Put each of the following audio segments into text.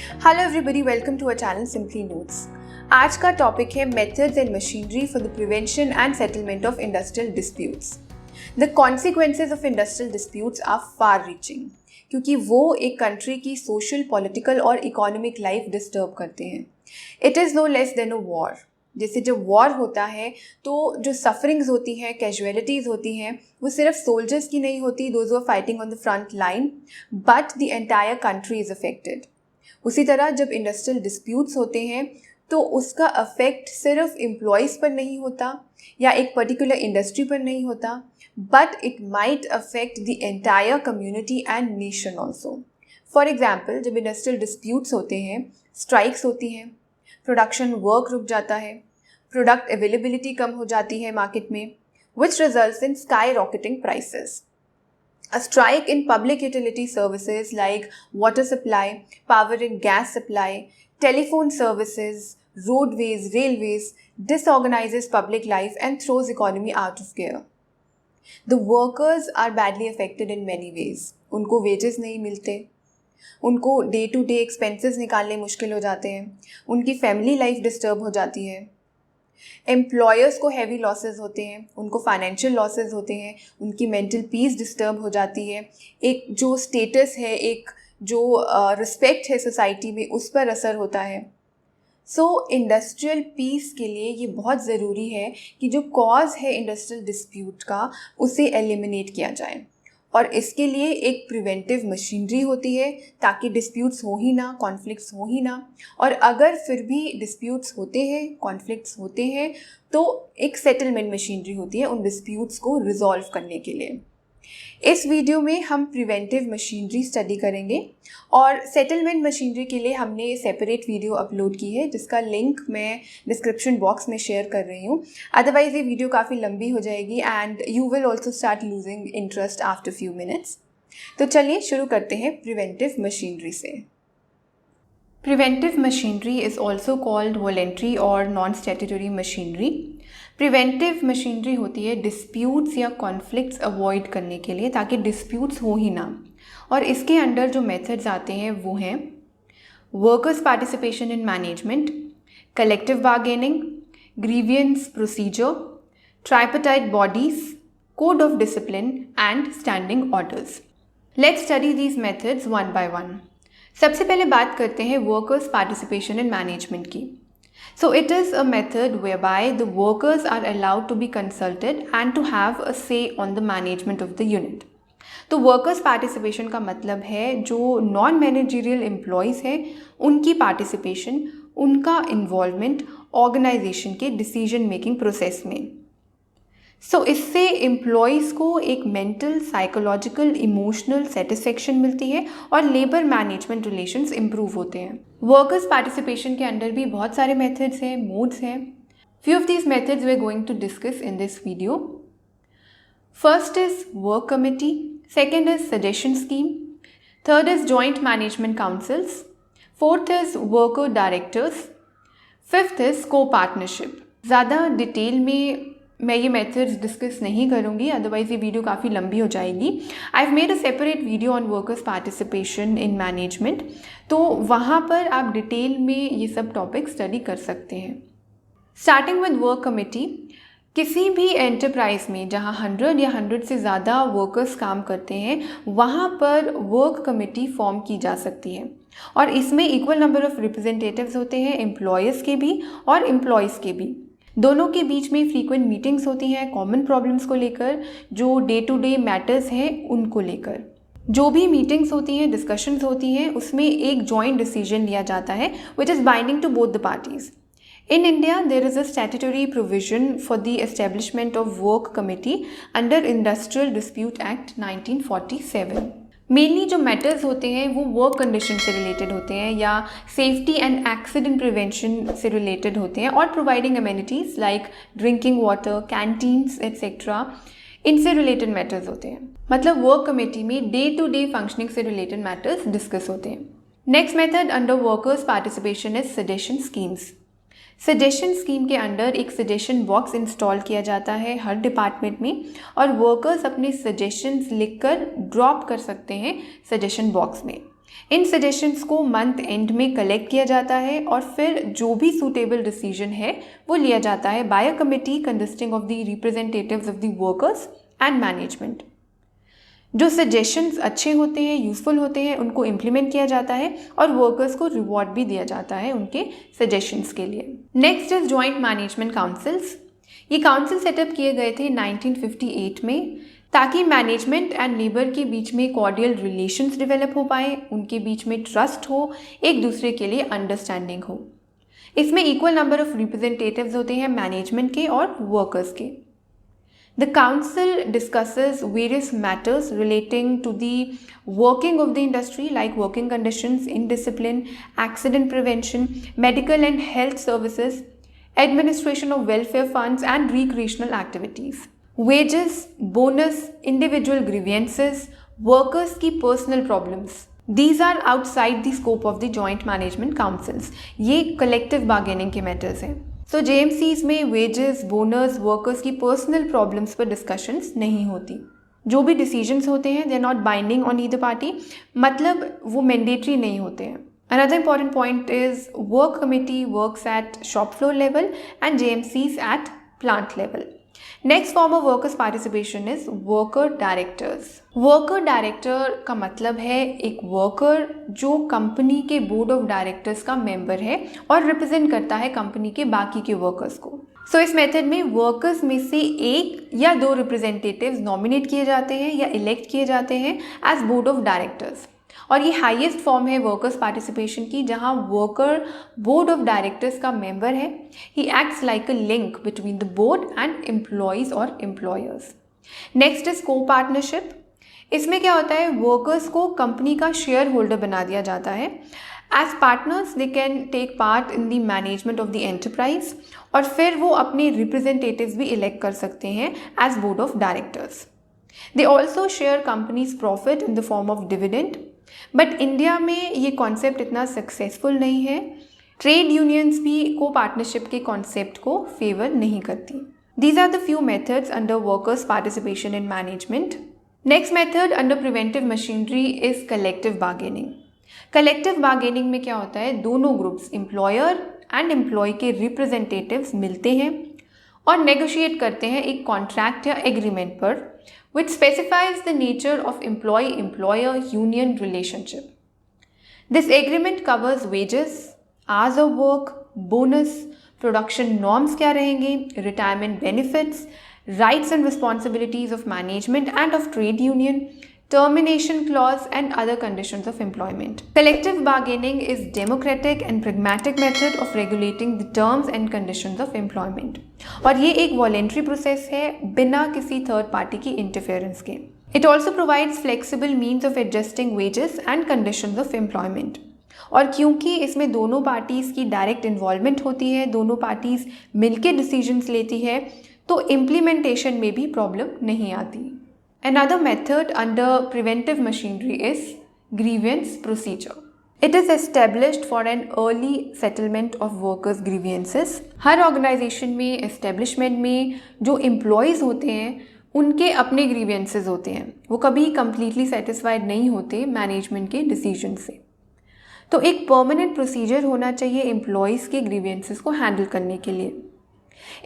Hello everybody, welcome to our channel simply notes. आज का topic है methods and machinery for the prevention and settlement of industrial disputes. The consequences of industrial disputes are far reaching, क्योंकि वो एक country की social, political और economic life disturb करते हैं। It is no less than a war. जैसे जब war होता है तो जो सफरिंग्स होती हैं, कैजुअलिटीज़ होती हैं, वो सिर्फ सोल्जर्स की नहीं होती, those who are fighting on the front line, but the entire country is affected. उसी तरह जब इंडस्ट्रियल डिस्प्यूट्स होते हैं तो उसका अफेक्ट सिर्फ एम्प्लॉयज़ पर नहीं होता या एक पर्टिकुलर इंडस्ट्री पर नहीं होता, but it might affect the entire community and nation also. For example, जब इंडस्ट्रियल डिस्प्यूट्स होते हैं, स्ट्राइक्स होती हैं, प्रोडक्शन वर्क रुक जाता है, प्रोडक्ट अवेलेबिलिटी कम हो जाती है मार्केट में, which results in sky rocketing prices. A strike in public utility services like water supply, power and gas supply, telephone services, roadways, railways disorganizes public life and throws economy out of gear. The workers are badly affected in many ways. उनको wages नहीं मिलते, उनको day to day expenses निकालने मुश्किल हो जाते हैं, उनकी family life disturb हो जाती है। एम्प्लॉयर्स को हैवी लॉसेस होते हैं, उनको फाइनेंशियल लॉसेस होते हैं, उनकी मेंटल पीस डिस्टर्ब हो जाती है, एक जो स्टेटस है, एक जो रिस्पेक्ट है सोसाइटी में, उस पर असर होता है। सो इंडस्ट्रियल पीस के लिए ये बहुत ज़रूरी है कि जो कॉज है इंडस्ट्रियल डिस्प्यूट का, उसे एलिमिनेट किया जाए। और इसके लिए एक प्रिवेंटिव मशीनरी होती है ताकि डिस्प्यूट्स हो ही ना, कॉन्फ्लिक्ट्स हो ही ना। और अगर फिर भी डिस्प्यूट्स होते हैं, कॉन्फ्लिक्ट्स होते हैं, तो एक सेटलमेंट मशीनरी होती है उन डिस्प्यूट्स को रिजॉल्व करने के लिए। इस वीडियो में हम प्रिवेंटिव मशीनरी स्टडी करेंगे और सेटलमेंट मशीनरी के लिए हमने सेपरेट वीडियो अपलोड की है, जिसका लिंक मैं डिस्क्रिप्शन बॉक्स में शेयर कर रही हूँ। अदरवाइज़ ये वीडियो काफ़ी लंबी हो जाएगी and you will also start losing interest after few minutes. तो चलिए शुरू करते हैं प्रिवेंटिव मशीनरी से। Preventive machinery is also called voluntary और non statutory machinery. Preventive machinery होती है डिस्प्यूट्स या कॉन्फ्लिक्ट्स अवॉइड करने के लिए, ताकि डिस्प्यूट्स हो ही ना। और इसके अंडर जो मेथड्स आते हैं वो हैं workers participation in management, collective bargaining, grievance procedure, tripartite bodies, code of discipline and standing orders. Let's study these methods one by one. सबसे पहले बात करते हैं वर्कर्स पार्टिसिपेशन इन मैनेजमेंट की। So it is a method whereby the workers are allowed to be consulted and to have a say on the management of the unit. तो workers participation का मतलब है जो नॉन मैनेजरियल एम्प्लॉयज़ हैं उनकी participation, उनका involvement organisation के decision making process में। इससे एम्प्लॉयज़ को एक मेंटल, साइकोलॉजिकल, इमोशनल सेटिस्फेक्शन मिलती है और लेबर मैनेजमेंट रिलेशंस इम्प्रूव होते हैं। वर्कर्स पार्टिसिपेशन के अंडर भी बहुत सारे मेथड्स हैं, मोड्स हैं। Few of these methods we are going to discuss in this video. First is work committee, second is suggestion scheme, third is joint management councils, fourth is worker directors, fifth is co partnership. ज़्यादा detail में मैं ये methods discuss नहीं करूँगी, otherwise ये video काफ़ी लंबी हो जाएगी। I have made a separate video on workers participation in management, तो वहाँ पर आप डिटेल में ये सब टॉपिक स्टडी कर सकते हैं। स्टार्टिंग विद वर्क कमेटी, किसी भी एंटरप्राइज में जहाँ 100 या 100 से ज़्यादा वर्कर्स काम करते हैं, वहाँ पर वर्क कमेटी फॉर्म की जा सकती है और इसमें इक्वल नंबर ऑफ रिप्रेजेंटेटिव्स होते हैं, एम्प्लॉयर्स के भी और एम्प्लॉयज़ के भी। दोनों के बीच में फ्रीक्वेंट मीटिंग्स होती हैं कॉमन प्रॉब्लम्स को लेकर, जो डे टू डे मैटर्स हैं उनको लेकर। जो भी मीटिंग्स होती हैं, डिस्कशंस होती हैं, उसमें एक जॉइंट डिसीजन लिया जाता है which is binding to both the parties. In India, there is a statutory provision for the establishment of work committee under Industrial Dispute Act 1947. Mainly जो मैटर्स होते हैं वो वर्क कंडीशन से रिलेटेड होते हैं या सेफ्टी एंड एक्सीडेंट प्रिवेंशन से related होते हैं और providing amenities like drinking water, canteens etcetera, इनसे रिलेटेड मैटर्स होते हैं। मतलब वर्क कमेटी में डे टू डे फंक्शनिंग से रिलेटेड मैटर्स डिस्कस होते हैं। Next method under workers participation is suggestion schemes. Suggestion scheme के अंडर एक सजेशन बॉक्स इंस्टॉल किया जाता है हर डिपार्टमेंट में और वर्कर्स अपने सजेशंस लिखकर ड्रॉप कर सकते हैं सजेशन बॉक्स में। इन सजेशंस को मंथ एंड में कलेक्ट किया जाता है और फिर जो भी सूटेबल डिसीजन है वो लिया जाता है by a committee consisting of the representatives of the workers and management. जो सजेशंस अच्छे होते हैं, यूजफुल होते हैं, उनको इम्प्लीमेंट किया जाता है और वर्कर्स को रिवॉर्ड भी दिया जाता है उनके सजेशंस के लिए। Next is joint management councils. ये काउंसिल सेटअप किए गए थे 1958 में ताकि मैनेजमेंट एंड लेबर के बीच में कॉर्डियल रिलेशंस डेवलप हो पाए, उनके बीच में ट्रस्ट हो, एक दूसरे के लिए अंडरस्टैंडिंग हो। इसमें इक्वल नंबर ऑफ रिप्रेजेंटेटिव्स होते हैं मैनेजमेंट के और वर्कर्स के। The council discusses various matters relating to the working of the industry like working conditions, indiscipline, accident prevention, medical and health services, administration of welfare funds and recreational activities, wages, bonus, individual grievances, workers की personal problems. These are outside the scope of the joint management councils. ये collective bargaining के matters हैं। So JMCs में wages, bonus, workers की personal problems पर discussions नहीं होती। जो भी डिसीजंस होते हैं they are not binding on either party, मतलब वो मैंडेटरी नहीं होते हैं। Another important point is work committee works at shop floor level and JMCs at plant level. Next form of workers participation is worker directors. Worker director का मतलब है एक worker जो कंपनी के बोर्ड ऑफ डायरेक्टर्स का member है और represent करता है कंपनी के बाकी के वर्कर्स को। सो इस मेथड में वर्कर्स में से एक या दो रिप्रेजेंटेटिव्स नॉमिनेट किए जाते हैं या इलेक्ट किए जाते हैं एज बोर्ड ऑफ डायरेक्टर्स, और ये हाईएस्ट फॉर्म है वर्कर्स पार्टिसिपेशन की, जहां वर्कर बोर्ड ऑफ डायरेक्टर्स का मेंबर है। He acts like a link between the board and employees और employers. Next is co partnership. इसमें क्या होता है, वर्कर्स को कंपनी का शेयर होल्डर बना दिया जाता है। As partners they can take part in the management of the enterprise और फिर वो अपने रिप्रेजेंटेटिव्स भी इलेक्ट कर सकते हैं as board of directors. They also share companies profit in the form of dividend. But India में ये कॉन्सेप्ट इतना सक्सेसफुल नहीं है। ट्रेड यूनियंस भी को पार्टनरशिप के कॉन्सेप्ट को फेवर नहीं करती। These are the few methods under workers participation in management. Next method under preventive machinery is collective bargaining. Collective bargaining में क्या होता है, दोनों ग्रुप्स एम्प्लॉयर एंड एम्प्लॉय के रिप्रेजेंटेटिव्स मिलते हैं और नेगोशिएट करते हैं एक कॉन्ट्रैक्ट या एग्रीमेंट पर which specifies the nature of employee-employer-union relationship. This agreement covers wages, hours of work, bonus, production norms क्या रहेंगे, retirement benefits, rights and responsibilities of management and of trade union, termination clause and other conditions of employment. Collective bargaining is democratic and pragmatic method of regulating the terms and conditions of employment. और ये एक voluntary process है बिना किसी third party की interference के. It also provides flexible means of adjusting wages and conditions of employment. और क्योंकि इसमें दोनों पार्टीज़ की डायरेक्ट इन्वॉल्वमेंट होती है, दोनों पार्टीज़ मिलके डिसीजंस लेती है, तो इम्प्लीमेंटेशन में भी प्रॉब्लम नहीं आती। Another method under preventive machinery is grievance procedure. It is established for an early settlement of workers' grievances. Her organization में, establishment में जो employees होते हैं उनके अपने grievances होते हैं, वो कभी completely satisfied नहीं होते management के decision से। तो एक permanent procedure होना चाहिए employees के grievances को handle करने के लिए।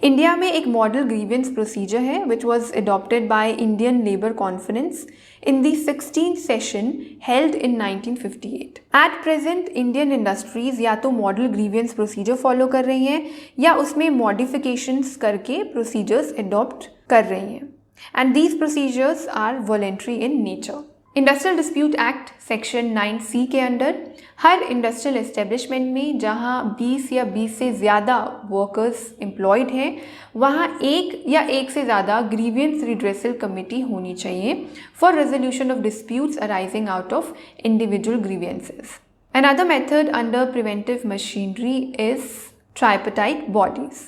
इंडिया में एक मॉडल ग्रीवेंस प्रोसीजर है which was adopted by Indian labour conference in the 16th session held in 1958। At present Indian industries या तो मॉडल ग्रीवेंस प्रोसीजर फॉलो कर रही हैं या उसमें मॉडिफिकेशंस करके प्रोसीजर्स अडॉप्ट कर रही हैं, and these procedures are voluntary in nature. Industrial dispute act section 9C के अंडर हर इंडस्ट्रियल एस्टेब्लिशमेंट में जहां 20 या 20 से ज़्यादा वर्कर्स एम्प्लॉयड हैं वहां एक या एक से ज़्यादा ग्रीवियंस रिड्रेसल कमेटी होनी चाहिए for resolution of disputes arising out of individual grievances. Another method under preventive machinery is tripartite bodies.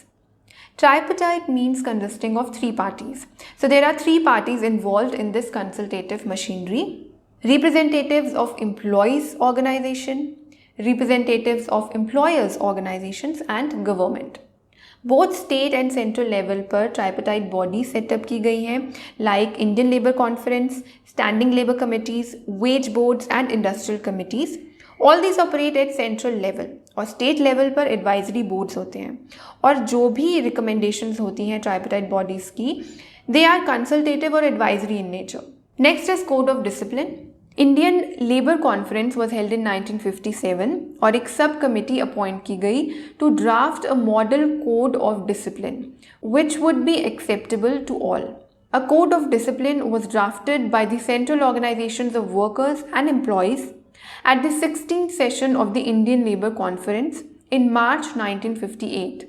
Tripartite means consisting of three parties. So there are three parties involved in this consultative machinery: representatives of employees organization, representatives of employers organizations and government. Both state and central level पर tripartite body setup की गई हैं like Indian labour conference, standing labour committees, wage boards and industrial committees. All this operate at central level और state level पर advisory boards होते हैं और जो भी रिकमेंडेशंस होती हैं ट्राइपार्टाइट बॉडीज़ की, दे आर कंसल्टेटिव और advisory in nature. Next is code of discipline. Indian labour conference was held in 1957 और एक सब कमिटी अपॉइंट की गई to draft a model code of discipline which would be acceptable to all. A code of discipline was drafted by the Central Organizations of Workers and Employees at the 16th session of the Indian Labour Conference in March 1958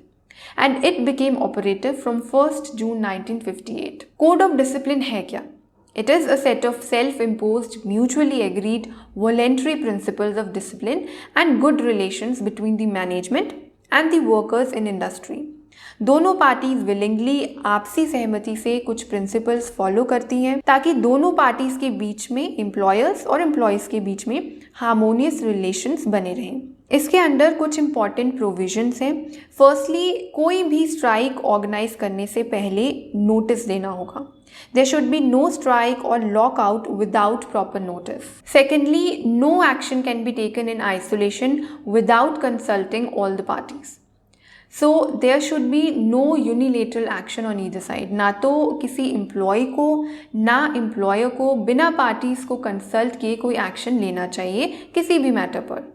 and it became operative from 1st June 1958. Code of discipline है क्या? It is a set of self-imposed, mutually agreed, voluntary principles of discipline and good relations between the management and the workers in industry. दोनों parties willingly आपसी सहमति से कुछ principles follow करती हैं ताकि दोनों पार्टीज के बीच में, एम्प्लॉयर्स और एम्प्लॉयज़ के बीच में हार्मोनियस रिलेशंस बने रहें। इसके अंदर कुछ इंपॉर्टेंट प्रोविजंस हैं। फर्स्टली, कोई भी स्ट्राइक ऑर्गेनाइज करने से पहले नोटिस देना होगा। There should be no strike or lockout without proper notice. Secondly, no action can be taken in isolation without consulting all the parties. So there should be no unilateral action on either side. ना तो किसी employ को ना employer को बिना parties को consult किए कोई एक्शन लेना चाहिए किसी भी मैटर पर।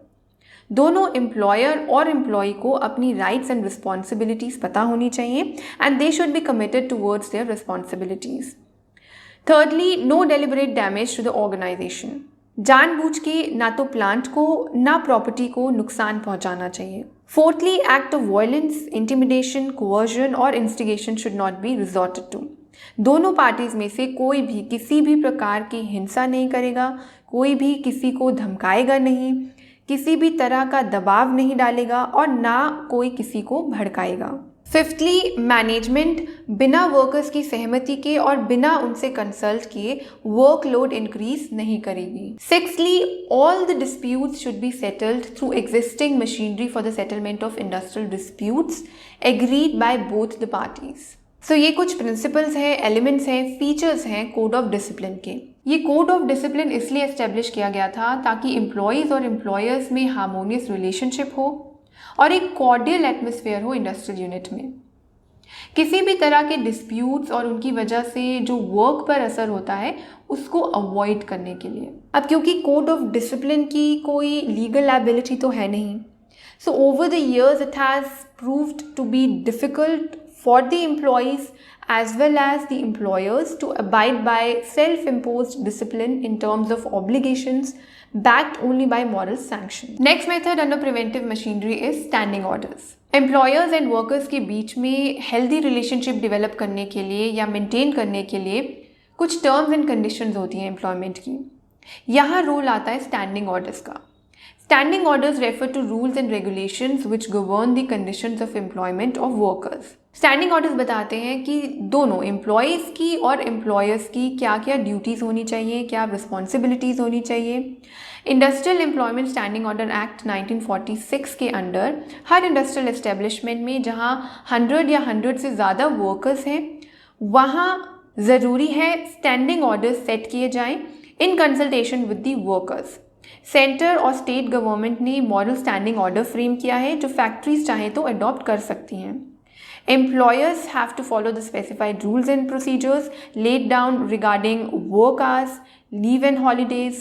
दोनों एम्प्लॉयर और एम्प्लॉय को अपनी राइट्स एंड रिस्पॉन्सिबिलिटीज़ पता होनी चाहिए and they should be committed towards their responsibilities. Thirdly, no deliberate damage to the organisation. जानबूझ के ना तो प्लांट को ना प्रॉपर्टी को नुकसान पहुंचाना चाहिए। Fourthly, act of violence, intimidation, coercion और instigation should not be resorted to. दोनों पार्टीज में से कोई भी किसी भी प्रकार की हिंसा नहीं करेगा, कोई भी किसी को धमकाएगा नहीं, किसी भी तरह का दबाव नहीं डालेगा और ना कोई किसी को भड़काएगा। फिफ्थली, मैनेजमेंट बिना वर्कर्स की सहमति के और बिना उनसे कंसल्ट किए वर्कलोड इंक्रीज नहीं करेगी। Sixthly, all the disputes should be settled through existing machinery for the settlement of industrial disputes agreed by both the parties. So ये कुछ प्रिंसिपल्स हैं, एलिमेंट्स हैं, फीचर्स हैं कोड ऑफ डिसिप्लिन के। ये कोड ऑफ डिसिप्लिन इसलिए establish किया गया था ताकि एम्प्लॉयज़ और एम्प्लॉयर्स में हार्मोनियस रिलेशनशिप हो और एक कॉर्डियल एटमॉस्फेयर हो इंडस्ट्रियल यूनिट में। किसी भी तरह के डिस्प्यूट्स और उनकी वजह से जो वर्क पर असर होता है उसको अवॉइड करने के लिए। अब क्योंकि कोड ऑफ डिसिप्लिन की कोई लीगल लायबिलिटी तो है नहीं, so over the years it has proved to be difficult for the employees as well as the employers to abide by self-imposed discipline in terms of obligations backed only by moral sanction. Next method under preventive machinery is standing orders. Employers and workers के बीच में healthy relationship develop करने के लिए या maintain करने के लिए कुछ terms and conditions होती हैं employment की। यहाँ रोल आता है standing orders का। Standing orders refer to rules and regulations which govern the conditions of employment of workers. Standing orders बताते हैं कि दोनों employees की और employers की क्या क्या duties होनी चाहिए, क्या responsibilities होनी चाहिए। Industrial employment standing order act 1946 के अंडर हर इंडस्ट्रियल एस्टेब्लिशमेंट में जहाँ 100 या 100 से ज़्यादा वर्कर्स हैं वहाँ ज़रूरी है स्टैंडिंग ऑर्डर्स सेट किए जाएं in consultation with the workers. Centre और स्टेट गवर्नमेंट ने मॉडल स्टैंडिंग ऑर्डर फ्रेम किया है जो फैक्ट्रीज चाहे तो अडॉप्ट कर सकती हैं। Employers have to follow the specified rules and procedures laid down regarding work hours, leave and holidays,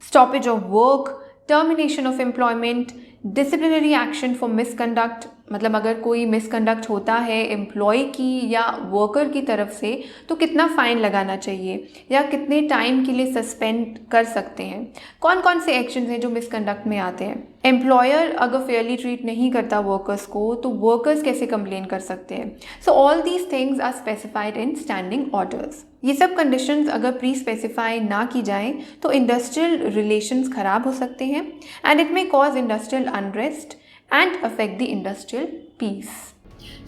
stoppage of work, termination of employment, disciplinary action for misconduct। मतलब अगर कोई मिसकंडक्ट होता है एम्प्लॉय की या वर्कर की तरफ से तो कितना फ़ाइन लगाना चाहिए या कितने टाइम के लिए सस्पेंड कर सकते हैं, कौन कौन से एक्शंस हैं जो मिसकंडक्ट में आते हैं। एम्प्लॉयर अगर फेयरली ट्रीट नहीं करता वर्कर्स को तो वर्कर्स कैसे कंप्लेन कर सकते हैं। So all these things are specified in standing orders. ये सब कंडीशंस अगर प्री स्पेसिफाई ना की जाएं तो इंडस्ट्रियल रिलेशंस ख़राब हो सकते हैं and it may cause industrial unrest and affect the industrial peace.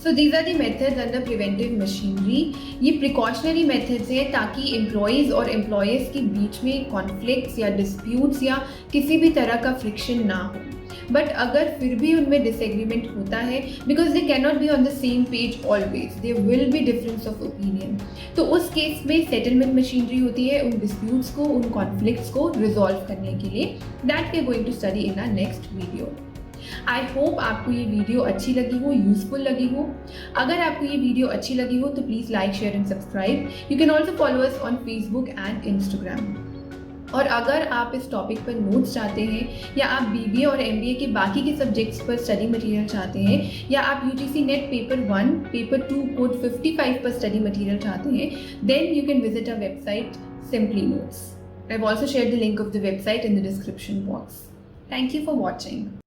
So these are the methods under preventive machinery. ये precautionary methods हैं ताकि employees और employers के बीच में conflicts या disputes या किसी भी तरह का friction ना हो. बट अगर फिर भी उनमें डिसएग्रीमेंट होता है, because they can not be on the same page always, there will be difference of opinion, तो उस केस में सेटलमेंट मशीनरी होती है उन डिस्प्यूट्स को, उन कॉन्फ्लिक्ट्स को रिजॉल्व करने के लिए. That we are going to study in our next video. I hope आपको ये वीडियो अच्छी लगी हो, यूजफुल लगी हो. अगर आपको ये वीडियो अच्छी लगी हो तो please like, share and subscribe. You can also follow us on Facebook and Instagram. और अगर आप इस टॉपिक पर नोट्स चाहते हैं या आप BBA और MBA के बाकी के सब्जेक्ट्स पर स्टडी मटेरियल चाहते हैं या आप UGC net paper 1, paper 2 code 55 पर स्टडी मटेरियल चाहते हैं, then you can visit our website Simply Notes. I've also shared the link of the website in the description box. Thank you for watching.